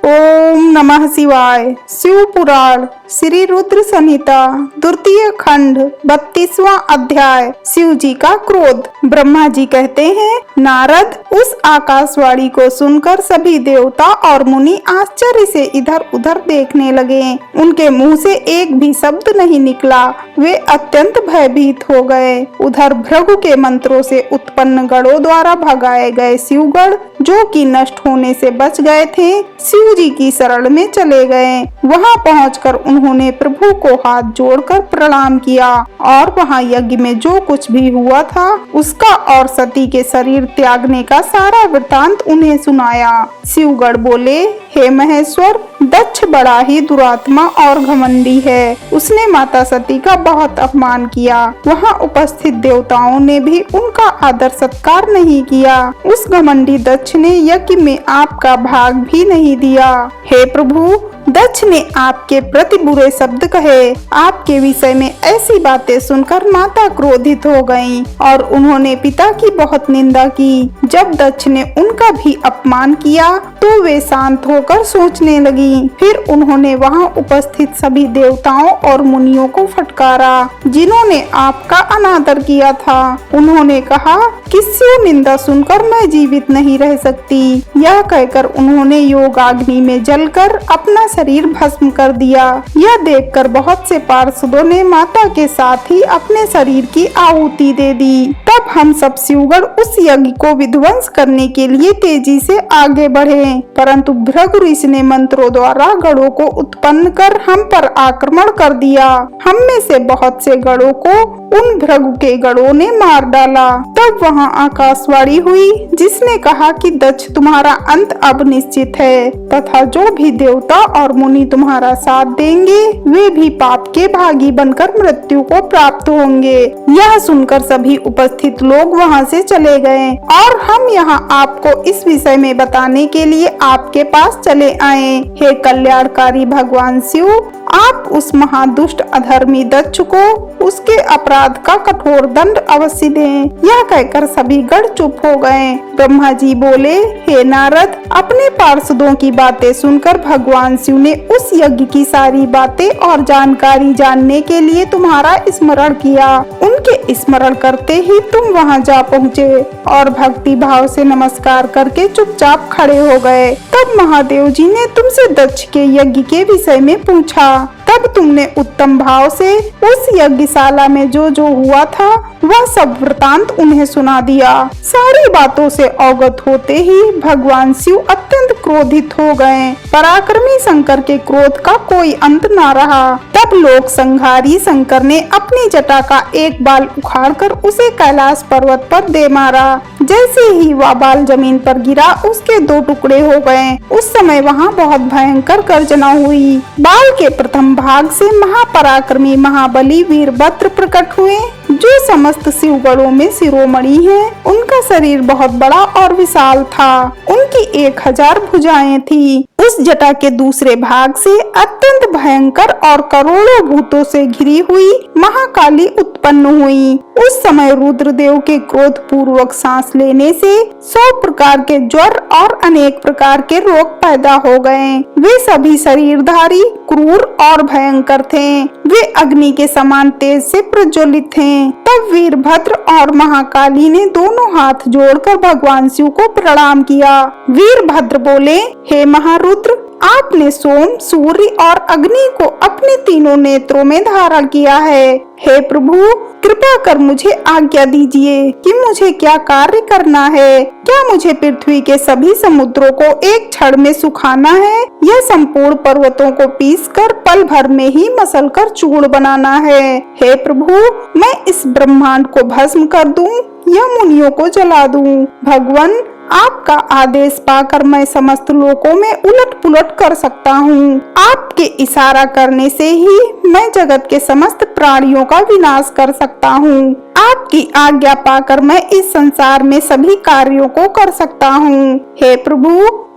ओम नमः शिवाय। शिव पुराण श्री रुद्र संहिता द्वितीय खंड 32वां अध्याय। शिव जी का क्रोध। ब्रह्मा जी कहते हैं, नारद, उस आकाशवाणी को सुनकर सभी देवता और मुनि आश्चर्य से इधर उधर देखने लगे। उनके मुंह से एक भी शब्द नहीं निकला। वे अत्यंत भयभीत हो गए। उधर भृगु के मंत्रों से उत्पन्न गणों द्वारा भगाए गए शिवगण, जो कि नष्ट होने से बच गए थे, शिव जी की शरण में चले गए। वहां पहुंचकर उन्होंने प्रभु को हाथ जोड़कर प्रणाम किया और वहां यज्ञ में जो कुछ भी हुआ था उसका और सती के शरीर त्यागने का सारा वृतांत उन्हें सुनाया। शिवगण बोले, हे महेश्वर, दक्ष बड़ा ही दुरात्मा और घमंडी है। उसने माता सती का बहुत अपमान किया। वहां उपस्थित देवताओं ने भी उनका आदर सत्कार नहीं किया। उस घमंडी दक्ष ने यज्ञ में आपका भाग भी नहीं दिया। हे प्रभु, दक्ष ने आपके प्रति बुरे शब्द कहे। आपके विषय में ऐसी बातें सुनकर माता क्रोधित हो गईं और उन्होंने पिता की बहुत निंदा की। जब दक्ष ने उनका भी अपमान किया तो वे शांत होकर सोचने लगी। फिर उन्होंने वहां उपस्थित सभी देवताओं और मुनियों को फटकारा, जिन्होंने आपका अनादर किया था। उन्होंने कहा, किसी निंदा सुनकर मैं जीवित नहीं रह सकती। यह कहकर उन्होंने योगाग्नि में जलकर अपना शरीर भस्म कर दिया। यह देखकर बहुत से पार्षदों ने माता के साथ ही अपने शरीर की आहुति दे दी। तब हम सब शिवगण उस यज्ञ को विध्वंस करने के लिए तेजी से आगे बढ़े, परंतु भृगु ऋषि ने मंत्रों द्वारा गणों को उत्पन्न कर हम पर आक्रमण कर दिया। हम में से बहुत से गणों को उन भृगु के गणों ने मार डाला। तब वहां आकाशवाणी हुई, जिसने कहा कि दक्ष, तुम्हारा अंत अब निश्चित है तथा जो भी देवता और मुनि तुम्हारा साथ देंगे वे भी पाप के भागी बनकर मृत्यु को प्राप्त होंगे। यह सुनकर सभी उपस्थित लोग वहां से चले गए और हम यहाँ आपको इस विषय में बताने के लिए आपके पास चले आए। हे कल्याणकारी भगवान शिव, आप उस महादुष्ट अधर्मी दक्ष को उसके अपराध का कठोर दंड अवश्य दें। यह कहकर सभी गण चुप हो गए। ब्रह्मा जी बोले, हे नारद, अपने पार्षदों की बातें सुनकर भगवान शिव ने उस यज्ञ की सारी बातें और जानकारी जानने के लिए तुम्हारा स्मरण किया। उनके स्मरण करते ही तुम वहां जा पहुँचे और भक्ति भाव से नमस्कार करके चुपचाप खड़े हो गए। तब महादेव जी ने तुमसे दक्ष के यज्ञ के विषय में पूछा। तब तुमने उत्तम भाव से उस यज्ञशाला में जो जो हुआ था वह सब वृतांत उन्हें सुना दिया। सारी बातों से अवगत होते ही भगवान शिव अत्यंत क्रोधित हो गए। पराक्रमी शंकर के क्रोध का कोई अंत न रहा। तब लोक संहारी शंकर ने अपनी जटा का एक बाल उखाड़कर उसे कैलाश पर्वत पर दे मारा। जैसे ही वह बाल जमीन पर गिरा, उसके दो टुकड़े हो गए। उस समय वहाँ बहुत भयंकर गर्जना हुई। बाल के प्रथम भाग से महापराक्रमी महाबली वीरभद्र प्रकट हुए, जो समस्त शिवगणों में शिरोमणि हैं। उनका शरीर बहुत बड़ा और विशाल था। उनकी 1000 भुजाएं थी। उस जटा के दूसरे भाग से अत्यंत भयंकर और करोड़ों भूतों से घिरी हुई महाकाली उत्पन्न हुई। उस समय रुद्रदेव के क्रोध पूर्वक सांस लेने से 100 प्रकार के ज्वर और अनेक प्रकार के रोग पैदा हो गए। वे सभी शरीरधारी, क्रूर और भयंकर थे। वे अग्नि के समान तेज से प्रज्वलित थे। तब वीरभद्र और महाकाली ने दोनों हाथ जोड़कर भगवान शिव को प्रणाम किया। वीरभद्र बोले, हे महारुद्र, आपने सोम, सूर्य और अग्नि को अपने तीनों नेत्रों में धारण किया है। हे प्रभु, कृपा कर मुझे आज्ञा दीजिए कि मुझे क्या कार्य करना है। क्या मुझे पृथ्वी के सभी समुद्रों को एक क्षण में सुखाना है या संपूर्ण पर्वतों को पीसकर पल भर में ही मसलकर चूर्ण बनाना है? हे प्रभु, मैं इस ब्रह्मांड को भस्म कर दूं या मुनियों को जला दूं? भगवान, आपका आदेश पाकर मैं समस्त लोकों में उलट पुलट कर सकता हूँ। आपके इशारा करने से ही मैं जगत के समस्त प्राणियों का विनाश कर सकता हूँ। आपकी आज्ञा पाकर मैं इस संसार में सभी कार्यों को कर सकता हूँ। हे प्रभु,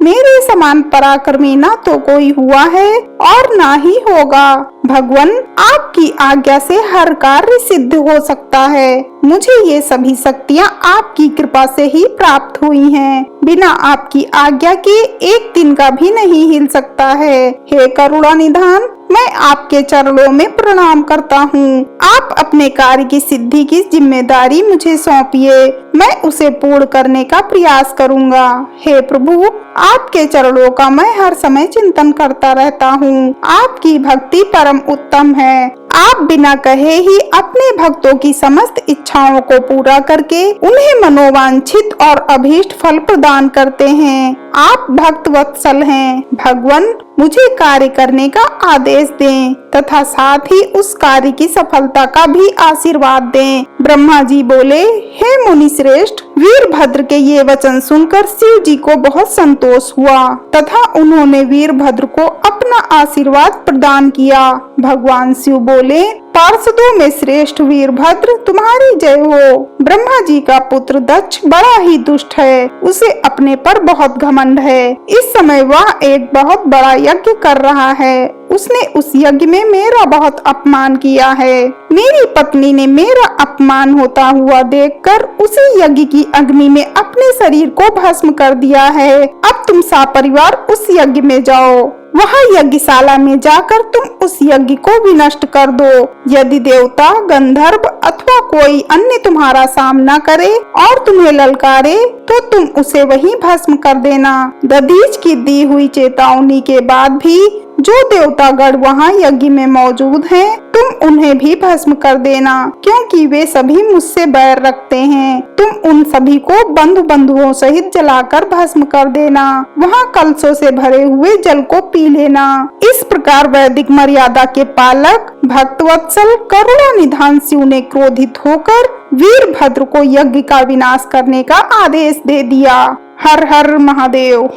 मेरे समान समान पराक्रमी ना तो कोई हुआ है और ना ही होगा। भगवान, आपकी आज्ञा से हर कार्य सिद्ध हो सकता है। मुझे ये सभी शक्तियाँ आपकी कृपा से ही प्राप्त हुई हैं। बिना आपकी आज्ञा के एक दिन का भी नहीं हिल सकता है। हे करुणा निधान, मैं आपके चरणों में प्रणाम करता हूँ। आप अपने कार्य की सिद्धि की जिम्मेदारी मुझे सौंपिए, मैं उसे पूर्ण करने का प्रयास करूँगा। हे प्रभु, आपके चरणों का मैं हर समय चिंतन करता रहता हूँ। आपकी भक्ति परम उत्तम है। आप बिना कहे ही अपने भक्तों की समस्त इच्छाओं को पूरा करके उन्हें मनोवांछित और अभीष्ट फल प्रदान करते हैं। आप भक्त वत्सल हैं। भगवान, मुझे कार्य करने का आदेश दें तथा साथ ही उस कार्य की सफलता का भी आशीर्वाद दें। ब्रह्मा जी बोले, हे मुनि श्रेष्ठ, वीरभद्र के ये वचन सुनकर शिव जी को बहुत संतोष हुआ तथा उन्होंने वीरभद्र को अपना आशीर्वाद प्रदान किया। भगवान शिव बोले, पार्षदों में श्रेष्ठ वीरभद्र, तुम्हारी जय हो। ब्रह्मा जी का पुत्र दक्ष बड़ा ही दुष्ट है, उसे अपने पर बहुत घमंड है। इस समय वह एक बहुत बड़ा यज्ञ कर रहा है। उसने उस यज्ञ में मेरा बहुत अपमान किया है। मेरी पत्नी ने मेरा अपमान होता हुआ देखकर उसी यज्ञ की अग्नि में अपने शरीर को भस्म कर दिया है। अब तुम सपरिवार उस यज्ञ में जाओ। वहाँ यज्ञशाला में जाकर तुम उस यज्ञ को विनष्ट कर दो। यदि देवता, गंधर्व अथवा कोई अन्य तुम्हारा सामना करे और तुम्हें ललकारे तो तुम उसे वहीं भस्म कर देना। दधीच की दी हुई चेतावनी के बाद भी जो देवतागण वहाँ यज्ञ में मौजूद हैं, तुम उन्हें भी भस्म कर देना, क्योंकि वे सभी मुझसे बैर रखते हैं। तुम उन सभी को बंधुओं सहित जलाकर भस्म कर देना। वहाँ कलशों से भरे हुए जल को पी लेना। इस प्रकार वैदिक मर्यादा के पालक भक्तवत्सल करुणा निधान शिव ने क्रोधित होकर वीरभद्र को यज्ञ का विनाश करने का आदेश दे दिया। हर हर महादेव।